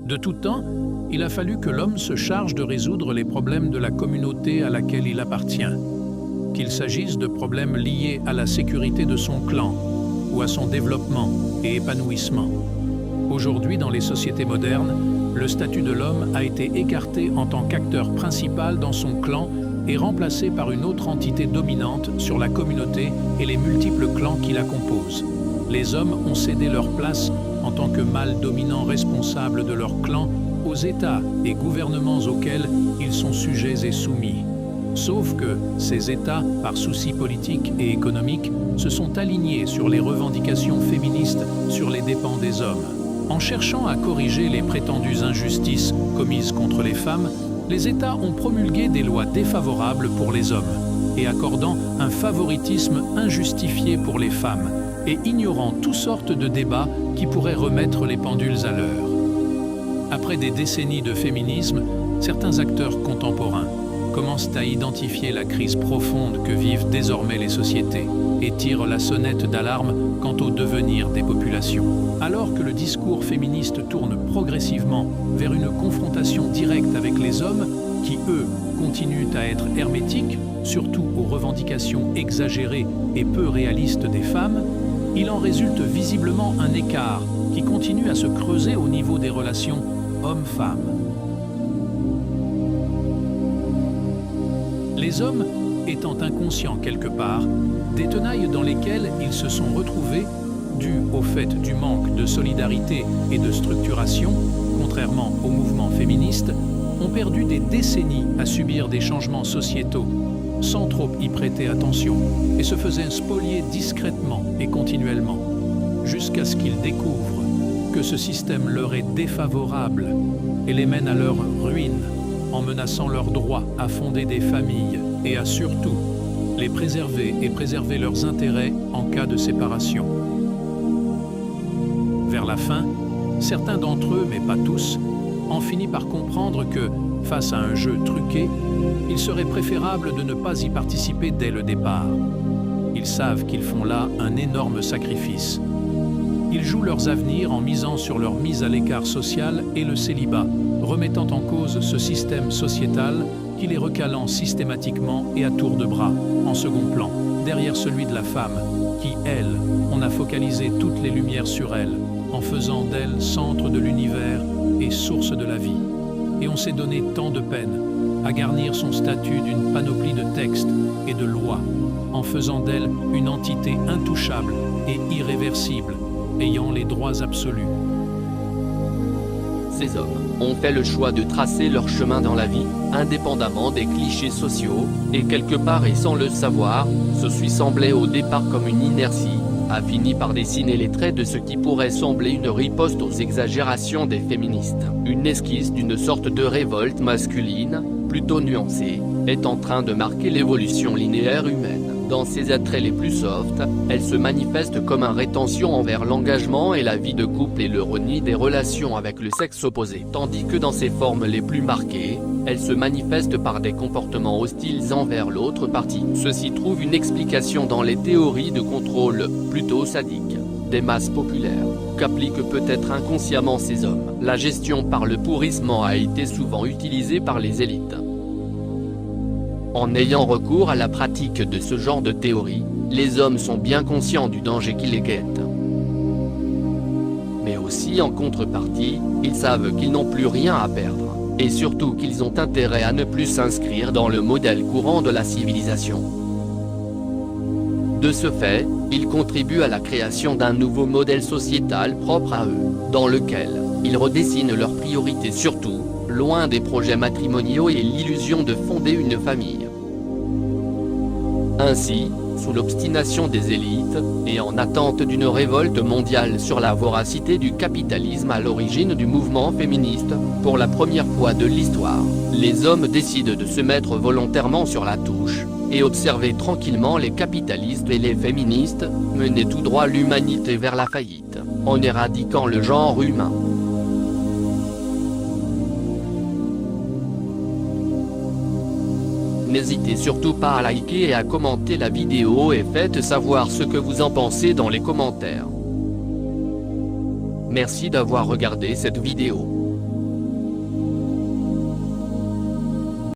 De tout temps, il a fallu que l'homme se charge de résoudre les problèmes de la communauté à laquelle il appartient. Qu'il s'agisse de problèmes liés à la sécurité de son clan ou à son développement et épanouissement. Aujourd'hui, dans les sociétés modernes, le statut de l'homme a été écarté en tant qu'acteur principal dans son clan et remplacé par une autre entité dominante sur la communauté et les multiples clans qui la composent. Les hommes ont cédé leur place en tant que mâles dominants responsables de leur clan aux États et gouvernements auxquels ils sont sujets et soumis. Sauf que ces États, par souci politique et économique, se sont alignés sur les revendications féministes sur les dépens des hommes. En cherchant à corriger les prétendues injustices commises contre les femmes, les États ont promulgué des lois défavorables pour les hommes et accordant un favoritisme injustifié pour les femmes et ignorant toutes sortes de débats qui pourraient remettre les pendules à l'heure. Après des décennies de féminisme, certains acteurs contemporains commencent à identifier la crise profonde que vivent désormais les sociétés et tirent la sonnette d'alarme quant au devenir des populations. Alors que le discours féministe tourne progressivement vers une confrontation directe avec les hommes, qui eux continuent à être hermétiques, surtout aux revendications exagérées et peu réalistes des femmes, il en résulte visiblement un écart qui continue à se creuser au niveau des relations hommes-femmes. Les hommes, étant inconscients quelque part, des tenailles dans lesquelles ils se sont retrouvés, dues au fait du manque de solidarité et de structuration, contrairement au mouvement féministe, ont perdu des décennies à subir des changements sociétaux, sans trop y prêter attention, et se faisaient spolier discrètement et continuellement, jusqu'à ce qu'ils découvrent que ce système leur est défavorable et les mène à leur ruine, en menaçant leur droit à fonder des familles et à surtout les préserver et préserver leurs intérêts en cas de séparation. Vers la fin, certains d'entre eux, mais pas tous, en finissent par comprendre que, face à un jeu truqué, il serait préférable de ne pas y participer dès le départ. Ils savent qu'ils font là un énorme sacrifice. Ils jouent leurs avenirs en misant sur leur mise à l'écart social et le célibat, remettant en cause ce système sociétal qui les recalant systématiquement et à tour de bras, en second plan, derrière celui de la femme, qui, elle, on a focalisé toutes les lumières sur elle, en faisant d'elle centre de l'univers et source de la vie. Et on s'est donné tant de peine à garnir son statut d'une panoplie de textes et de lois, en faisant d'elle une entité intouchable et irréversible, ayant les droits absolus. Ces hommes ont fait le choix de tracer leur chemin dans la vie, indépendamment des clichés sociaux, et quelque part et sans le savoir, ceci semblait au départ comme une inertie, a fini par dessiner les traits de ce qui pourrait sembler une riposte aux exagérations des féministes. Une esquisse d'une sorte de révolte masculine, plutôt nuancée, est en train de marquer l'évolution linéaire humaine. Dans ses attraits les plus soft, elle se manifeste comme une rétention envers l'engagement et la vie de couple et le reni des relations avec le sexe opposé. Tandis que dans ses formes les plus marquées, elle se manifeste par des comportements hostiles envers l'autre partie. Ceci trouve une explication dans les théories de contrôle, plutôt sadiques, des masses populaires, qu'appliquent peut-être inconsciemment ces hommes. La gestion par le pourrissement a été souvent utilisée par les élites. En ayant recours à la pratique de ce genre de théorie, les hommes sont bien conscients du danger qui les guette. Mais aussi en contrepartie, ils savent qu'ils n'ont plus rien à perdre, et surtout qu'ils ont intérêt à ne plus s'inscrire dans le modèle courant de la civilisation. De ce fait, ils contribuent à la création d'un nouveau modèle sociétal propre à eux, dans lequel ils redessinent leurs priorités surtout, loin des projets matrimoniaux et l'illusion de fonder une famille. Ainsi, sous l'obstination des élites, et en attente d'une révolte mondiale sur la voracité du capitalisme à l'origine du mouvement féministe, pour la première fois de l'histoire, les hommes décident de se mettre volontairement sur la touche, et observer tranquillement les capitalistes et les féministes, mener tout droit l'humanité vers la faillite, en éradiquant le genre humain. N'hésitez surtout pas à liker et à commenter la vidéo et faites savoir ce que vous en pensez dans les commentaires. Merci d'avoir regardé cette vidéo.